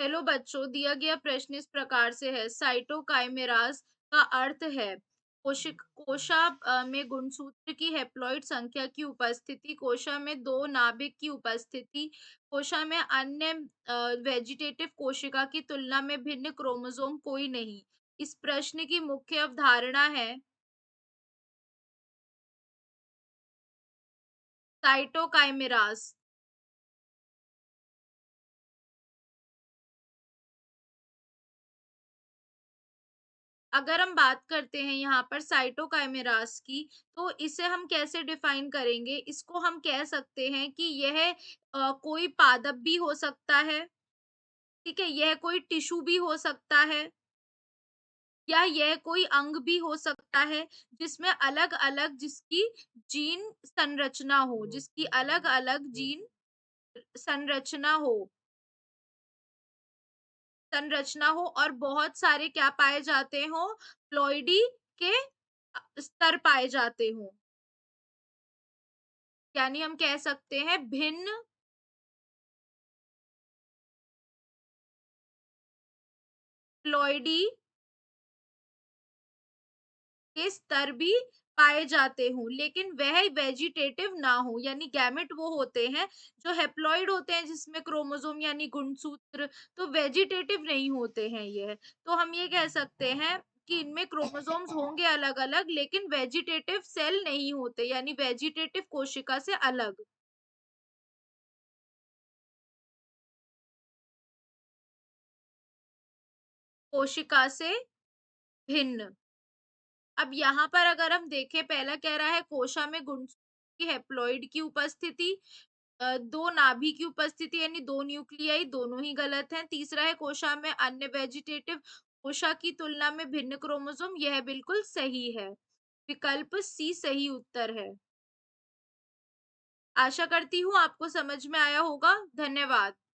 Hello बच्चों, दिया गया प्रश्न इस प्रकार से है। साइटोकाइमेरास का अर्थ है कोशा में गुणसूत्र की हैप्लॉइड संख्या की उपस्थिति, कोशा में दो नाभिक की उपस्थिति, कोशा में अन्य वेजिटेटिव कोशिका की तुलना में भिन्न क्रोमोसोम कोई नहीं। इस प्रश्न की मुख्य अवधारणा है साइटोकाइमेरास। अगर हम बात करते हैं यहाँ पर साइटोकाइमेरास की, तो इसे हम कैसे डिफाइन करेंगे? इसको हम कह सकते हैं कि यह कोई पादप भी हो सकता है, ठीक है? यह कोई टिश्यू भी हो सकता है या यह कोई अंग भी हो सकता है, जिसमें अलग-अलग जिसकी जीन संरचना हो, जिसकी अलग-अलग जीन संरचना हो संरचना हो और बहुत सारे क्या पाए जाते हों, प्लॉइडी के स्तर पाए जाते हों। यानी हम कह सकते हैं भिन्न प्लॉइडी के स्तर भी पाए जाते हों, लेकिन वह वेजिटेटिव ना हो, यानी गैमेट वो होते हैं जो हैप्लॉइड होते हैं जिसमें क्रोमोसोम यानी गुणसूत्र, तो वेजिटेटिव नहीं होते हैं यह। तो हम ये कह सकते हैं कि इनमें क्रोमोसोम्स होंगे अलग-अलग, लेकिन वेजिटेटिव सेल नहीं होते, यानी वेजिटेटिव कोशिका से अलग, कोशिका से भिन्न। अब यहाँ पर अगर हम देखें, पहला कह रहा है कोशा में गुणसूत्र की हैप्लॉइड की उपस्थिति, दो नाभि की उपस्थिति यानी दो न्यूक्लियाई, दोनों ही गलत हैं। तीसरा है कोशा में अन्य वेजिटेटिव कोशा की तुलना में भिन्न क्रोमोसोम, यह बिल्कुल सही है। विकल्प सी सही उत्तर है। आशा करती हूँ आपको समझ में आया होगा। धन्यवाद।